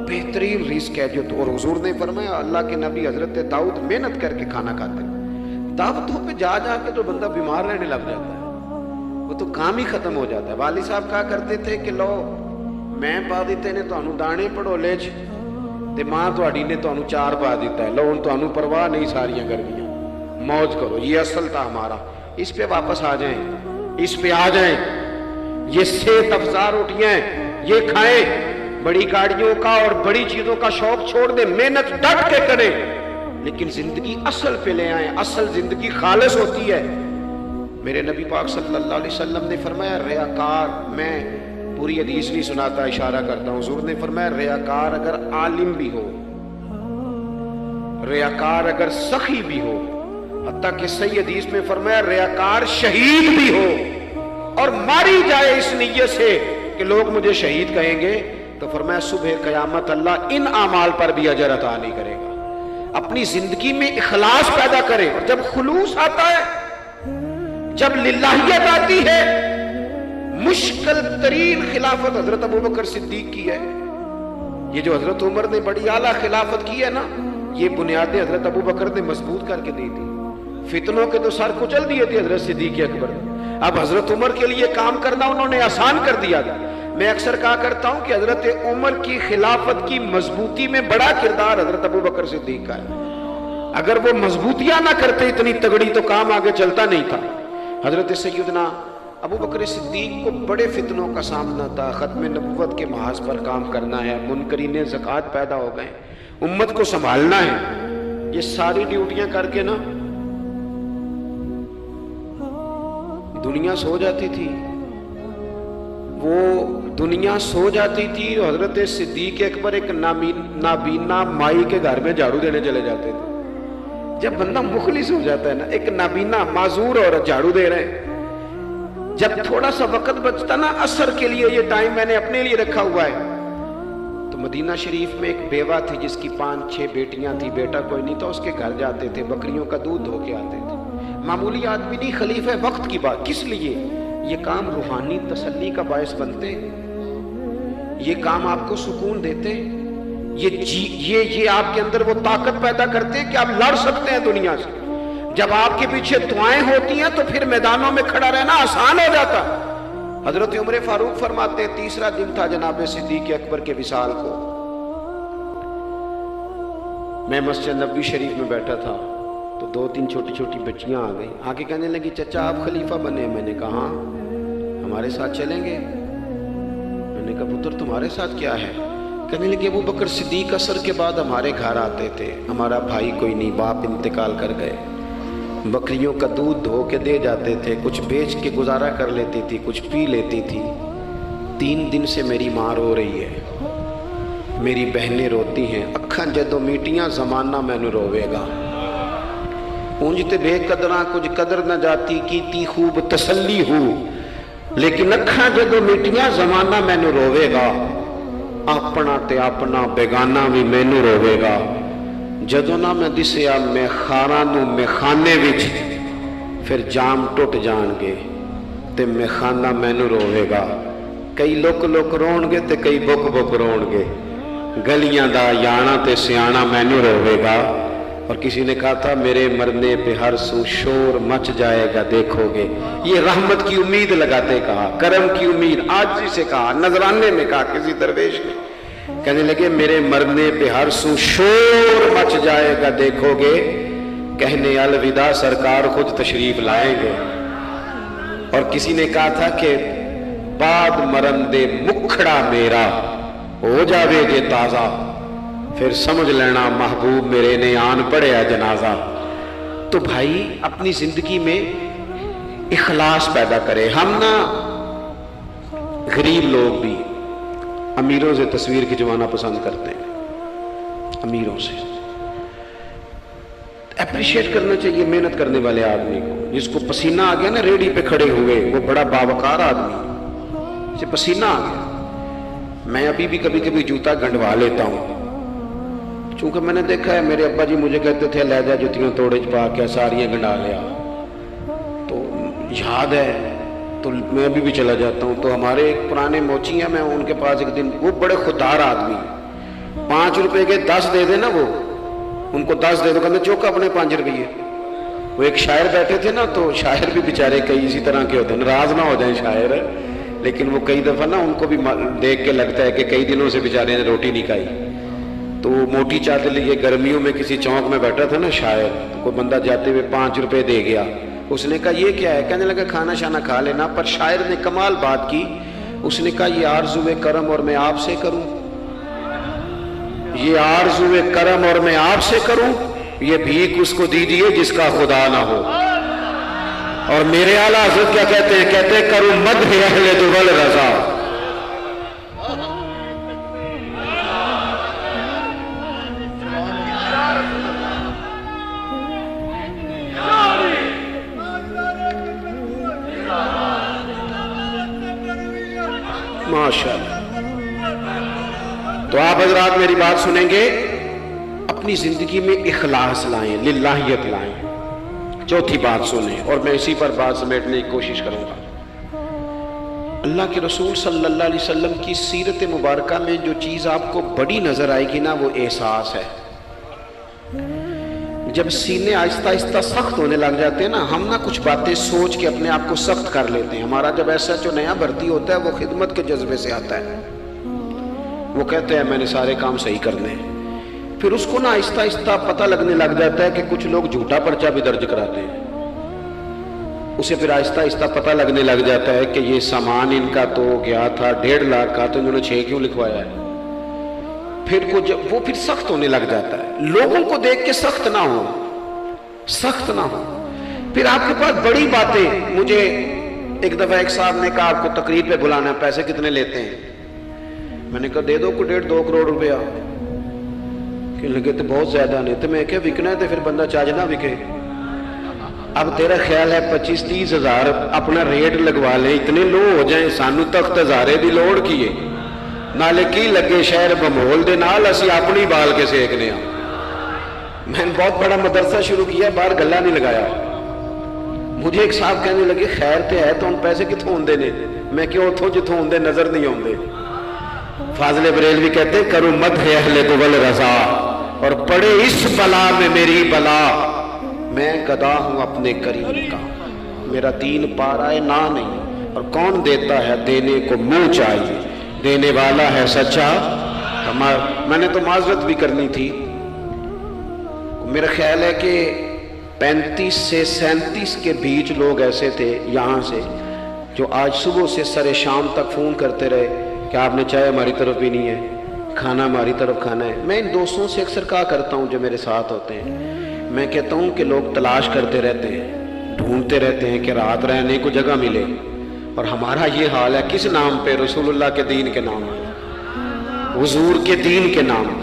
بہترین رزق ہے جو تو, اور حضور نے فرمایا اللہ کے نبی حضرت داؤد محنت کر کے کھانا کھاتے ہیں. دعوتوں پہ جا کے تو بندہ بیمار رہنے لگ جاتا ہے, وہ تو کام ہی ختم ہو جاتا ہے. والد صاحب کہا کرتے تھے کہ لو میں پا دیتے نے تو دانے پڑولے چ تے ماں تہاڈی نے تو 4 پا دیتا ہے, لو ہن تانوں پرواہ نہیں ساریاں گرمیاں, موج کرو. یہ اصل تھا ہمارا. اس پہ واپس آ جائیں, اس پہ آ جائیں. یہ صحت افزا روٹیاں یہ کھائیں. بڑی گاڑیوں کا اور بڑی چیزوں کا شوق چھوڑ دیں، محنت ڈٹ کے کریں، لیکن زندگی اصل پہ لے آئیں۔ اصل زندگی خالص ہوتی ہے۔ میرے نبی پاک صلی اللہ علیہ وسلم نے فرمایا ریاکار، میں پوری حدیث نہیں سناتا، اشارہ کرتا ہوں، حضور نے فرمایا ریاکار اگر عالم بھی ہو، ریاکار اگر سخی بھی ہو، حتیٰ کہ صحیح حدیث میں فرمایا ریاکار شہید بھی ہو اور ماری جائے اس نیت سے کہ لوگ مجھے شہید کہیں گے، تو فرمایا صبح قیامت اللہ ان اعمال پر بھی اجر عطا نہیں کرے گا۔ اپنی زندگی میں اخلاص پیدا کریں، اور جب خلوص آتا ہے، جب للہیت آتی ہے، مشکل ترین خلافت حضرت ابوبکر صدیق کی ہے۔ یہ جو حضرت عمر نے بڑی اعلیٰ خلافت کی ہے نا، یہ بنیادیں حضرت ابوبکر نے مضبوط کر کے دی تھی۔ فتنوں کے تو سر کچل دیے تھے حضرت صدیق اکبر نے، اب حضرت عمر کے لیے کام کرنا انہوں نے آسان کر دیا تھا۔ میں اکثر کہا کرتا ہوں کہ حضرت عمر کی خلافت کی مضبوطی میں بڑا کردار حضرت ابوبکر صدیق کا ہے۔ اگر وہ مضبوطیاں نہ کرتے اتنی تگڑی تو کام آگے چلتا نہیں تھا۔ حضرت سیدنا ابوبکر صدیق کو بڑے فتنوں کا سامنا تھا، ختم نبوت کے محاذ پر کام کرنا ہے، منکرین زکوٰۃ پیدا ہو گئے، امت کو سنبھالنا ہے، یہ ساری ڈیوٹیاں کر کے نا دنیا سو جاتی تھی، وہ دنیا سو جاتی تھی، حضرت صدیق اکبر ایک نابینا مائی کے گھر میں جھاڑو دینے چلے جاتے تھے۔ جب بندہ مخلص ہو جاتا ہے نا، ایک نابینا معذور عورت جھاڑو دے رہے ہیں، جب تھوڑا سا وقت بچتا نا عصر کے لیے، یہ ٹائم میں نے اپنے لیے رکھا ہوا ہے، تو مدینہ شریف میں ایک بیوہ تھی جس کی 5-6 بیٹیاں تھی، بیٹا کوئی نہیں تھا، اس کے گھر جاتے تھے، بکریوں کا دودھ دھو کے آتے تھے۔ معمولی آدمی نہیں، خلیفہ وقت کی بات، کس لیے؟ یہ کام روحانی تسلی کا باعث بنتے، یہ کام آپ کو سکون دیتے، یہ آپ کے اندر وہ طاقت پیدا کرتے کہ آپ لڑ سکتے ہیں دنیا سے۔ جب آپ کے پیچھے دعائیں ہوتی ہیں تو پھر میدانوں میں کھڑا رہنا آسان ہو جاتا۔ حضرت عمر فاروق فرماتے ہیں تیسرا دن تھا جناب صدیق اکبر کے وصال کو، میں مسجد نبوی شریف میں بیٹھا تھا تو 2-3 چھوٹی چھوٹی بچیاں آ گئیں، آ کے کہنے لگی چچا آپ خلیفہ بنے؟ میں نے کہا ہاں، ہمارے ساتھ چلیں گے؟ میں نے کہا پتر تمہارے ساتھ کیا ہے؟ کہنے لگے ابو بکر صدیق عصر کے بعد ہمارے گھر آتے تھے، ہمارا بھائی کوئی نہیں، باپ انتقال کر گئے، بکریوں کا دودھ دھو کے دے جاتے تھے، کچھ بیچ کے گزارا کر لیتی تھی، کچھ پی لیتی تھی۔ 3 دن سے میری ماں رو رہی ہے، میری بہنیں روتی ہیں، اکھاں جدوں میٹیاں زمانہ مینوں روے گا، اونج تے بے قدراں کچھ قدر نہ جاتی، کیتی خوب تسلی ہو، لیکن اکھاں جدوں میٹیاں زمانہ مینوں روے گا، اپنا تے اپنا بیگانہ بھی مینوں روے گا، جدوں نہ میں دسیا میں خاراں نوں میخانے وچ، پھر جام ٹوٹ جان گے تے میخانہ مینوں روے گا، کئی لک لک رون گے تے کئی بک بک رون گے، گلیاں دا یانا تے سیانا مینوں روے گا۔ اور کسی نے کہا تھا میرے مرنے پہ ہر سو شور مچ جائے گا دیکھو گے، یہ رحمت کی امید لگاتے کہا، کرم کی امید، آج سے کہا، نذرانے میں کہا کسی درویش نے، کہنے لگے میرے مرنے پہ ہر سو شور مچ جائے گا دیکھو گے، کہنے الوداع سرکار خود تشریف لائیں گے۔ اور کسی نے کہا تھا کہ بعد مرندے مکھڑا میرا ہو جاوے جے تازہ، پھر سمجھ لینا محبوب میرے نے آن پڑیا جنازہ۔ تو بھائی اپنی زندگی میں اخلاص پیدا کرے۔ ہم نا غریب لوگ بھی امیروں سے تصویر کھنچوانا پسند کرتے ہیں، امیروں سے اپریشیٹ کرنا چاہیے محنت کرنے والے آدمی کو، جس کو پسینہ آ گیا نا ریڈی پہ کھڑے ہوئے، وہ بڑا باوقار آدمی، اسے پسینہ آ گیا۔ میں ابھی بھی کبھی کبھی جوتا گنڈوا لیتا ہوں، چونکہ میں نے دیکھا ہے میرے ابا جی مجھے کہتے تھے لے جا جتیاں توڑے پا کے ساریاں گنڈا لیا، تو یاد ہے تو میں ابھی بھی چلا جاتا ہوں۔ تو ہمارے ایک پرانے موچی ہیں، میں ان کے پاس ایک دن، وہ بڑے خوددار آدمی، 5 روپے کے 10 دے دے نا، وہ ان کو 10 دے دو، کہتے چوکا اپنے 5 روپیے۔ وہ ایک شاعر بیٹھے تھے نا، تو شاعر بھی بیچارے کئی اسی طرح کے ہوتے ہیں، ناراض نہ ہو جائیں شاعر، لیکن وہ کئی دفعہ نا ان کو بھی دیکھ کے لگتا ہے کہ کئی دنوں سے بیچارے نے روٹی نہیں کھائی، تو وہ موٹی چاہتے لیے گرمیوں میں کسی چوک میں بیٹھا تھا نا شاعر، کوئی بندہ جاتے ہوئے 5 روپے دے گیا، اس نے کہا یہ کیا ہے؟ کہنے لگا کھانا شانا کھا لینا، پر شاعر نے کمال بات کی، اس نے کہا یہ آرزوئے کرم اور میں آپ سے کروں، یہ آرزو کرم اور میں آپ سے کروں، یہ بھیک اس کو دیجیے جس کا خدا نہ ہو۔ اور میرے اعلیٰ حضرت کیا کہتے ہیں؟ کہتے ہیں کروں مدح اہل دول رضا۔ ماشاءاللہ۔ تو آپ حضرات میری بات سنیں گے، اپنی زندگی میں اخلاص لائیں، للہیت لائیں۔ چوتھی بات سنیں، اور میں اسی پر بات سمیٹنے کی کوشش کروں گا۔ اللہ کے رسول صلی اللہ علیہ وسلم کی سیرت مبارکہ میں جو چیز آپ کو بڑی نظر آئے گی نا، وہ احساس ہے۔ جب سینے آہستہ آہستہ سخت ہونے لگ جاتے ہیں نا، ہم نہ کچھ باتیں سوچ کے اپنے آپ کو سخت کر لیتے ہیں۔ ہمارا جب ایسا جو نیا بھرتی ہوتا ہے، وہ خدمت کے جذبے سے آتا ہے، وہ کہتے ہیں میں نے سارے کام صحیح کرنے ہیں۔ پھر اس کو نا آہستہ آہستہ پتہ لگنے لگ جاتا ہے کہ کچھ لوگ جھوٹا پرچہ بھی درج کراتے ہیں۔ اسے پھر آہستہ آہستہ پتہ لگنے لگ جاتا ہے کہ یہ سامان ان کا تو گیا تھا 1.5 لاکھ کا، تو انہوں نے 6 کیوں لکھوایا ہے۔ پھر وہ پھر سخت ہونے لگ جاتا ہے۔ لوگوں کو دیکھ کے سخت نہ ہو، سخت نہ ہو۔ پھر آپ کے پاس بڑی باتیں، مجھے ایک دفعہ ایک صاحب نے کہا آپ کو تقریر پہ بلانا ہے، پیسے کتنے لیتے ہیں؟ میں نے کہا دے دو کو 1.5-2 کروڑ روپیہ۔ کہ لگے تو بہت زیادہ نہیں، تو میں کہا وکنا ہے تو پھر بندہ چاج نہ وکے۔ اب تیرا خیال ہے 25-30 ہزار اپنا ریٹ لگوا لیں، اتنے لو ہو جائیں، سانو تخت ہزارے دی لوڑ کیے نالے کی لگے شہر بمول دے نال اسی اپنی بال کے سیکنے ہاں۔ میں نے بہت بڑا مدرسہ شروع کیا، باہر گلہ نہیں لگایا۔ مجھے ایک صاحب کہنے لگے خیر تے ہے تو ان پیسے کتوں ہوندے نے؟ میں کہ اتھوں جتوں ہوندے نظر نہیں ہوندے۔ فاضل بریلوی کہتے کرو مدح اہل دول رضا، اور پڑے اس بلا میں میری بلا، میں گدا ہوں اپنے کریم کا، میرا دین پارا ہے نہ نہیں، اور کون دیتا ہے دینے کو منہ چاہیے، دینے والا ہے سچا۔ میں نے تو معذرت بھی کرنی تھی، میرا خیال ہے کہ 35 سے 37 کے بیچ لوگ ایسے تھے یہاں سے جو آج صبح سے سر شام تک فون کرتے رہے کہ آپ نے چائے ہماری طرف بھی نہیں ہے، کھانا ہماری طرف کھانا ہے۔ میں ان دوستوں سے اکثر کہا کرتا ہوں جو میرے ساتھ ہوتے ہیں، میں کہتا ہوں کہ لوگ تلاش کرتے رہتے ہیں، ڈھونڈتے رہتے ہیں کہ رات رہنے کو جگہ ملے، اور ہمارا یہ حال ہے کس نام پہ؟ رسول اللہ کے دین کے نام پہ، حضور کے دین کے نام پہ۔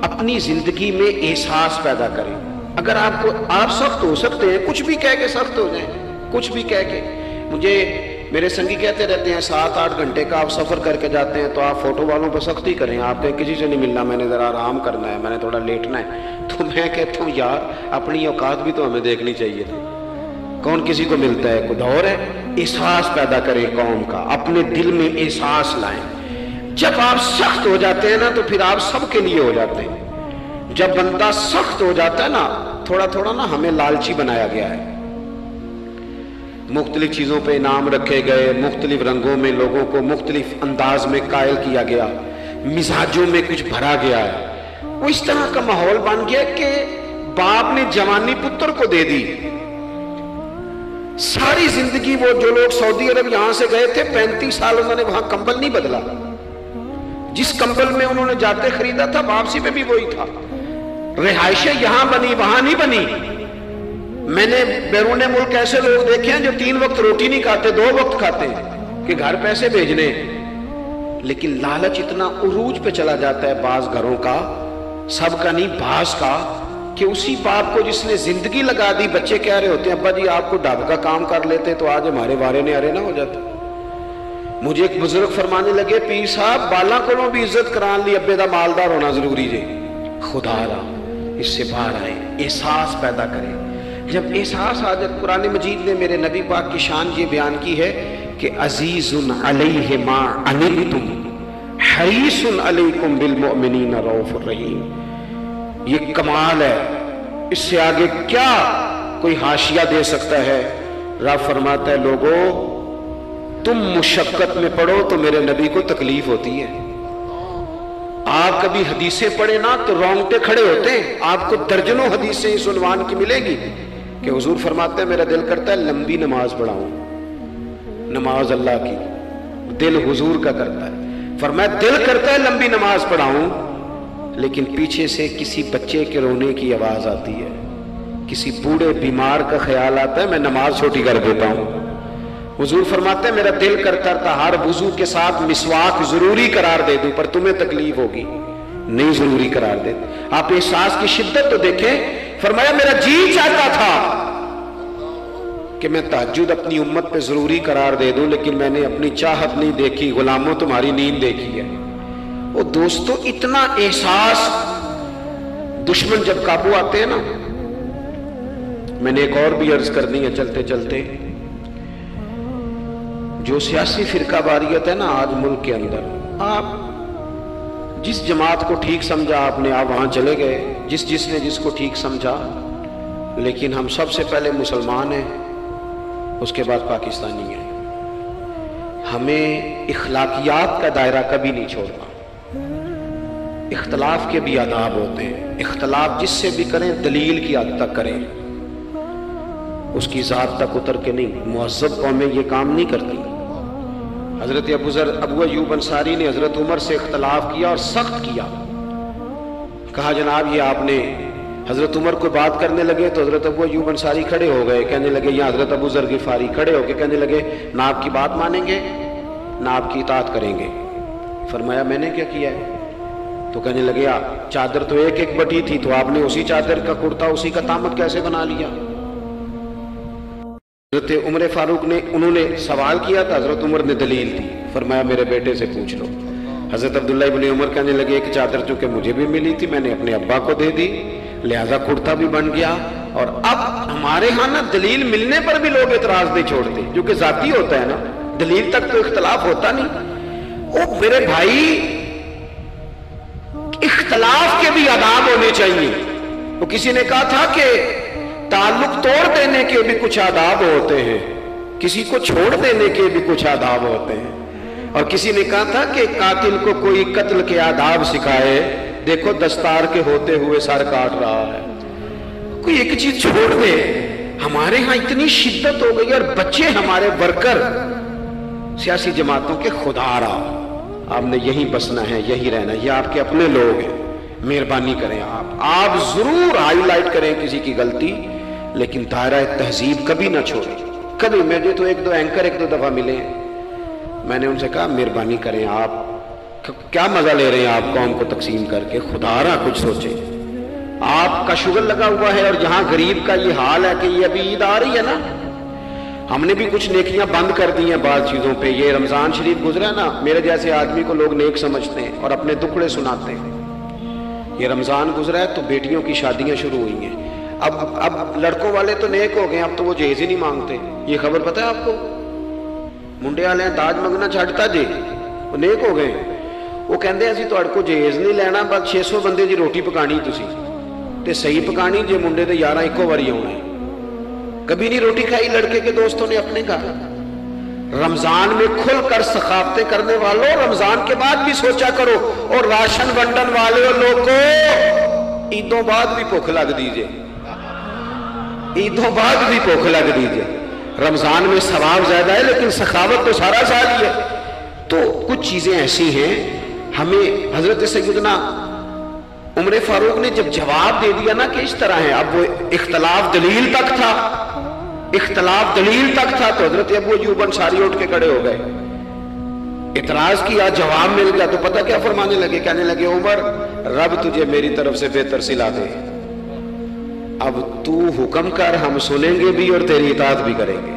اپنی زندگی میں احساس پیدا کریں۔ اگر آپ سخت ہو سکتے ہیں، کچھ بھی کہہ کے سخت ہو جائیں، کچھ بھی کہہ کے۔ مجھے میرے سنگی کہتے رہتے ہیں 7-8 گھنٹے کا آپ سفر کر کے جاتے ہیں تو آپ فوٹو والوں پہ سختی کریں، آپ کہیں کسی سے نہیں ملنا، میں نے ذرا آرام کرنا ہے، میں نے تھوڑا لیٹنا ہے۔ تو میں کہتا ہوں یار اپنی اوقات بھی تو ہمیں دیکھنی چاہیے تھی، کون کسی کو ملتا ہے؟ کوئی دور ہے؟ احساس پیدا کریں قوم کا، اپنے دل میں احساس لائیں۔ جب آپ سخت ہو جاتے ہیں نا تو پھر آپ سب کے لیے ہو جاتے ہیں۔ جب بندہ سخت ہو جاتا ہے نا، تھوڑا تھوڑا نا ہمیں لالچی بنایا گیا ہے، مختلف چیزوں پہ انعام رکھے گئے، مختلف رنگوں میں لوگوں کو مختلف انداز میں قائل کیا گیا، مزاجوں میں کچھ بھرا گیا ہے۔ وہ اس طرح کا ماحول بن گیا کہ باپ نے جوانی پتر کو دے دی۔ ساری زندگی وہ جو لوگ سعودی عرب یہاں سے گئے تھے 35 سال انہوں نے وہاں کمبل نہیں بدلا، جس کمبل میں انہوں نے جاتے خریدا تھا واپسی پہ بھی وہی تھا۔ رہائشیں یہاں بنی وہاں نہیں بنی۔ میں نے بیرون ملک ایسے لوگ دیکھے ہیں جو 3 وقت روٹی نہیں کھاتے، 2 وقت کھاتے ہیں کہ گھر پیسے بھیجنے، لیکن لالچ اتنا عروج پہ چلا جاتا ہے بعض گھروں کا، سب کا نہیں بعض کا، کہ اسی باپ کو جس نے زندگی لگا دی، بچے کہہ رہے ہوتے ہیں ابا جی آپ کو ڈب کا کام کر لیتے تو آج ہمارے وارے نے ارے نہ ہو جاتا۔ مجھے ایک بزرگ فرمانے لگے پیر صاحب بالا کو بھی عزت کران لی ابے دا مالدار ہونا ضروری جے۔ خدا را اس سے باہر آئے، احساس پیدا کریں۔ جب احساس آ جائے، قرآن مجید نے میرے نبی پاک کی شان یہ بیان کی ہے کہ عزیز علیہ ما عنتم حریص علیکم بالمؤمنین رؤوف الرحیم۔ یہ کمال ہے، اس سے آگے کیا کوئی حاشیہ دے سکتا ہے؟ رب فرماتا ہے لوگوں تم مشقت میں پڑھو تو میرے نبی کو تکلیف ہوتی ہے۔ آپ کبھی حدیثیں پڑھیں نا تو رونگٹے کھڑے ہوتے ہیں۔ آپ کو درجنوں حدیثیں اس عنوان کی ملے گی کہ حضور فرماتے ہیں میرا دل کرتا ہے لمبی نماز پڑھاؤں، نماز اللہ کی، دل حضور کا کرتا ہے۔ فرمایا دل کرتا ہے لمبی نماز پڑھاؤں لیکن پیچھے سے کسی بچے کے رونے کی آواز آتی ہے, کسی بوڑھے بیمار کا خیال آتا ہے, میں نماز چھوٹی کر دیتا ہوں. حضور فرماتے ہیں میرا دل کرتا تھا ہر وضو کے ساتھ مسواک ضروری قرار دے دوں, پر تمہیں تکلیف ہوگی, نہیں ضروری قرار دے. آپ احساس کی شدت تو دیکھیں. فرمایا میرا جی چاہتا تھا کہ میں تہجد اپنی امت پہ ضروری قرار دے دوں, لیکن میں نے اپنی چاہت نہیں دیکھی, غلاموں تمہاری نیند دیکھی ہے. وہ دوستو اتنا احساس, دشمن جب قابو آتے ہیں نا. میں نے ایک اور بھی عرض کرنی ہے چلتے چلتے. جو سیاسی فرقہ واریت ہے نا آج ملک کے اندر, آپ جس جماعت کو ٹھیک سمجھا آپ نے, آپ وہاں چلے گئے, جس نے جس کو ٹھیک سمجھا, لیکن ہم سب سے پہلے مسلمان ہیں, اس کے بعد پاکستانی ہیں. ہمیں اخلاقیات کا دائرہ کبھی نہیں چھوڑنا. اختلاف کے بھی آداب ہوتے ہیں, اختلاف جس سے بھی کریں دلیل کی حد تک کریں, اس کی ذات تک اتر کے نہیں. مہذب قومیں یہ کام نہیں کرتی. حضرت ابو ایوب انصاری نے حضرت عمر سے اختلاف کیا اور سخت کیا. کہا جناب یہ آپ نے, حضرت عمر کو بات کرنے لگے تو حضرت ابو ایوب انصاری کھڑے ہو گئے, کہنے لگے, یا حضرت ابو ذر غفاری کھڑے ہو کے کہنے لگے نہ آپ کی بات مانیں گے نہ آپ کی اطاعت کریں گے. فرمایا میں نے کیا کیا ہے؟ تو کہنے لگے چادر تو ایک ایک بٹی تھی, تو آپ نے اسی چادر کا کرتا اسی کا تامت کیسے بنا لیا؟ حضرت عمر فاروق نے, انہوں نے سوال کیا تھا, حضرت عمر نے دلیل دی. فرمایا میرے بیٹے سے پوچھ لو. حضرت عبداللہ ابن عمر کہنے لگے ایک چادر چونکہ مجھے بھی ملی تھی میں نے اپنے ابا کو دے دی, لہذا کرتا بھی بن گیا. اور اب ہمارے ہاں نا دلیل ملنے پر بھی لوگ اعتراض نہیں چھوڑتے, جو کہ ذاتی ہوتا ہے نا, دلیل تک تو اختلاف ہوتا نہیں. او میرے بھائی, اختلاف کے بھی آداب ہونے چاہیے. تو کسی نے کہا تھا کہ تعلق توڑ دینے کے بھی کچھ آداب ہوتے ہیں, کسی کو چھوڑ دینے کے بھی کچھ آداب ہوتے ہیں. اور کسی نے کہا تھا کہ قاتل کو کوئی قتل کے آداب سکھائے, دیکھو دستار کے ہوتے ہوئے سر کاٹ رہا ہے. کوئی ایک چیز چھوڑ دے. ہمارے ہاں اتنی شدت ہو گئی, اور بچے ہمارے ورکر سیاسی جماعتوں کے خدا رہا, آپ نے یہی بسنا ہے, یہی رہنا, یہ آپ کے اپنے لوگ ہیں, مہربانی کریں آپ ضرور ہائی لائٹ کریں کسی کی غلطی, لیکن دائرہ تہذیب کبھی نہ چھوڑیں. کبھی مجھے تو ایک دو اینکر ایک دو دفعہ ملے ہیں, میں نے ان سے کہا مہربانی کریں, آپ کیا مزہ لے رہے ہیں آپ قوم کو تقسیم کر کے, خدا را کچھ سوچیں. آپ کا شوگر لگا ہوا ہے, اور جہاں غریب کا یہ حال ہے کہ یہ ابھی عید آ رہی ہے نا, ہم نے بھی کچھ نیکیاں بند کر دی ہیں بعض چیزوں پہ. یہ رمضان شریف گزرا نا, میرے جیسے آدمی کو لوگ نیک سمجھتے ہیں اور اپنے دکھڑے سناتے ہیں. یہ رمضان گزرا ہے تو بیٹیوں کی شادیاں شروع ہوئی ہیں. اب لڑکوں والے تو نیک ہو گئے, اب تو وہ جہیز ہی نہیں مانگتے. یہ خبر پتہ ہے آپ کو؟ منڈے والے داج منگنا چھڈتا جی, وہ نیک ہو گئے. وہ کہندے اسی تہاڈے کو جہیز نہیں لینا, بس 600 بندے دی روٹی پکانی تسی, تے صحیح پکانی جے منڈے دے 11 ایکو واری آنا ہے. کبھی نہیں روٹی کھائی لڑکے کے دوستوں نے اپنے گھر. رمضان میں کھل کر سخاوتیں کرنے والوں, رمضان کے بعد بھی سوچا کرو. اور راشن ونڈن والے اور لوگ کو عیدوں بعد بھی بھوک لگ دیجئے, عیدوں بعد بھی بھوک لگ دیجئے. رمضان میں ثواب زیادہ ہے, لیکن سخاوت تو سارا سال ہی ہے. تو کچھ چیزیں ایسی ہیں ہمیں. حضرت سیدنا عمر فاروق نے جب جواب دے دیا نا کہ اس طرح ہے, اب وہ اختلاف دلیل تک تھا, اختلاف دلیل تک تھا, تو حضرت ابو ایوب انصاری اٹھ کے کھڑے ہو گئے. اعتراض کیا, جواب مل گیا, تو پتہ کیا فرمانے لگے؟ کہنے لگے عمر رب تجھے میری طرف سے بہتر سلا دے, اب تو حکم کر, ہم سنیں گے بھی اور تیری اطاعت بھی کریں گے.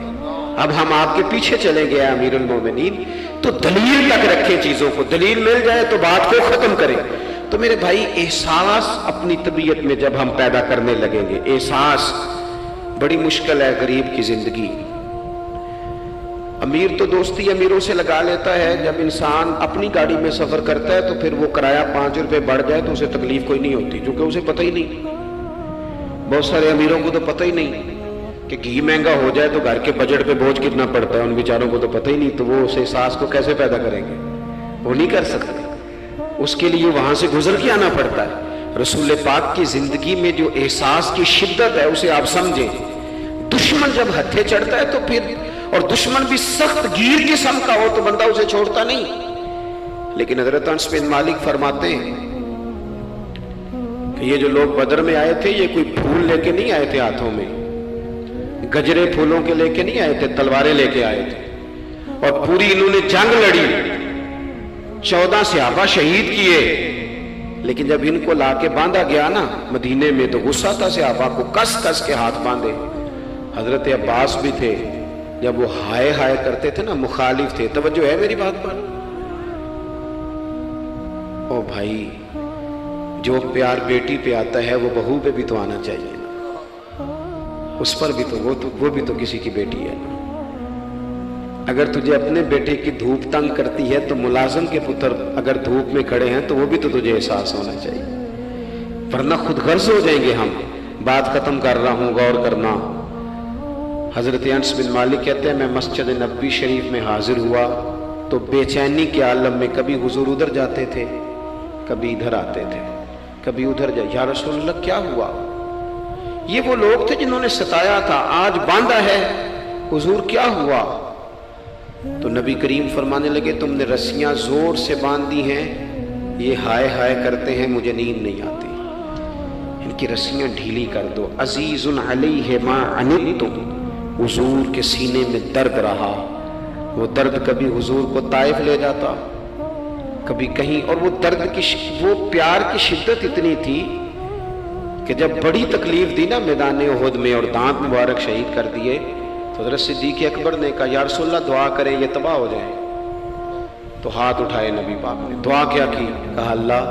اب ہم آپ کے پیچھے چلیں گے امیر المومنین. تو دلیل تک رکھیں چیزوں کو, دلیل مل جائے تو بات کو ختم کریں. تو میرے بھائی احساس اپنی طبیعت میں جب ہم پیدا کرنے لگیں گے, احساس بڑی مشکل ہے غریب کی زندگی. امیر تو دوستی امیروں سے لگا لیتا ہے, جب انسان اپنی گاڑی میں سفر کرتا ہے تو پھر وہ کرایہ 5 روپے بڑھ جائے تو اسے تکلیف کوئی نہیں ہوتی, کیونکہ اسے پتہ ہی نہیں. بہت سارے امیروں کو تو پتہ ہی نہیں کہ گھی مہنگا ہو جائے تو گھر کے بجٹ پہ بوجھ کتنا پڑتا ہے, ان بیچاروں کو تو پتہ ہی نہیں. تو وہ اس احساس کو کیسے پیدا کریں گے؟ وہ نہیں کر سکتے. اس کے لیے وہاں سے گزر کے آنا پڑتا ہے. رسول پاک کی زندگی میں جو احساس کی شدت ہے اسے آپ سمجھیں. دشمن جب ہتھے چڑھتا ہے تو پھر, اور دشمن بھی سخت گیر قسم کا ہو تو بندہ اسے چھوڑتا نہیں. لیکن حضرت انس بن مالک فرماتے ہیں کہ یہ جو لوگ بدر میں آئے تھے یہ کوئی پھول لے کے نہیں آئے تھے ہاتھوں میں، گجرے پھولوں کے لے کے نہیں آئے تھے، تلواریں لے کے آئے تھے، اور پوری انہوں نے جنگ لڑی، 14 صحابہ شہید کیے، لیکن جب ان کو لا کے باندھا گیا نا مدینے میں تو غصہ تھا صحابہ کو، کس کس کے ہاتھ باندھے۔ حضرت عباس بھی تھے، جب وہ ہائے ہائے کرتے تھے نا مخالف تھے۔ توجہ ہے میری بات پر؟ او بھائی، جو پیار بیٹی پہ آتا ہے وہ بہو پہ بھی تو آنا چاہیے نا، اس پر بھی تو وہ بھی تو کسی کی بیٹی ہے نا۔ اگر تجھے اپنے بیٹے کی دھوپ تنگ کرتی ہے تو ملازم کے پتر اگر دھوپ میں کھڑے ہیں تو وہ بھی تو تجھے احساس ہونا چاہیے، ورنہ خود غرض ہو جائیں گے ہم۔ بات ختم کر رہا ہوں، غور کرنا۔ حضرت انس بن مالک کہتے ہیں میں مسجد نبوی شریف میں حاضر ہوا تو بے چینی کے عالم میں کبھی حضور ادھر جاتے تھے، کبھی ادھر آتے تھے، کبھی ادھر جائے، یا رسول اللہ کیا ہوا؟ یہ وہ لوگ تھے جنہوں نے ستایا تھا، آج باندھا ہے، حضور کیا ہوا؟ تو نبی کریم فرمانے لگے تم نے رسیاں زور سے باندھ دی ہیں، یہ ہائے ہائے کرتے ہیں، مجھے نیند نہیں آتی، ان کی رسیاں ڈھیلی کر دو۔ عزیز علیہ ما عنتم، حضور کے سینے میں درد رہا، وہ درد کبھی حضور کو طائف لے جاتا، کبھی کہیں، اور وہ درد کی وہ پیار کی شدت اتنی تھی کہ جب بڑی تکلیف دی نا میدان احد میں اور دانت مبارک شہید کر دیے تو حضرت صدیق اکبر نے کہا یا رسول اللہ دعا کریں یہ تباہ ہو جائیں، تو ہاتھ اٹھائے نبی پاک نے، دعا کیا کی؟ کہا اللہ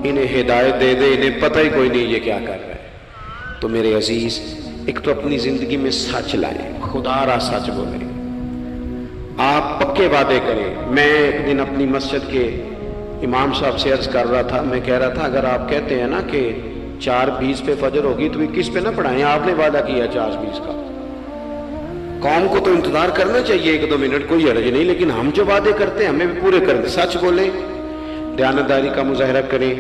انہیں ہدایت دے دے، انہیں پتہ ہی کوئی نہیں یہ کیا کر رہے ہیں۔ تو میرے عزیز، ایک تو اپنی زندگی میں سچ لائیں، خدا را سچ بولیں، آپ پکے وعدے کریں۔ میں ایک دن اپنی مسجد کے امام صاحب سے عرض کر رہا تھا، میں کہہ رہا تھا اگر آپ کہتے ہیں نا کہ 4:20 پہ فجر ہوگی تو 21 پہ نہ پڑھائیں، آپ نے وعدہ کیا 4:20 کا، قوم کو تو انتظار کرنا چاہیے 1-2 منٹ، کوئی حرج نہیں، لیکن ہم جو وعدے کرتے ہیں ہمیں بھی پورے کریں، سچ بولیں، دیانتداری کا مظاہرہ کریں،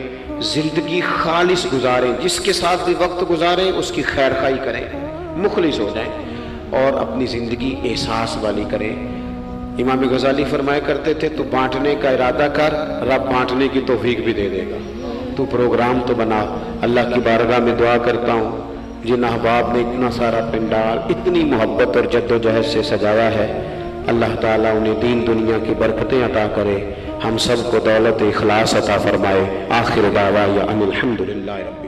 زندگی خالص گزاریں، جس کے ساتھ بھی وقت گزاریں اس کی خیر خواہی کریں، مخلص ہو جائیں، اور اپنی زندگی احساس والی کریں۔ امام غزالی فرمایا کرتے تھے تو بانٹنے کا ارادہ کر، رب بانٹنے کی توفیق بھی دے دے گا، تو پروگرام تو بنا۔ اللہ کی بارگاہ میں دعا کرتا ہوں جن احباب نے اتنا سارا پنڈال اتنی محبت اور جد و جہد سے سجایا ہے، اللہ تعالیٰ انہیں دین دنیا کی برکتیں عطا کرے، ہم سب کو دولت اخلاص عطا فرمائے۔ آخر دعوانا ان الحمدللہ رب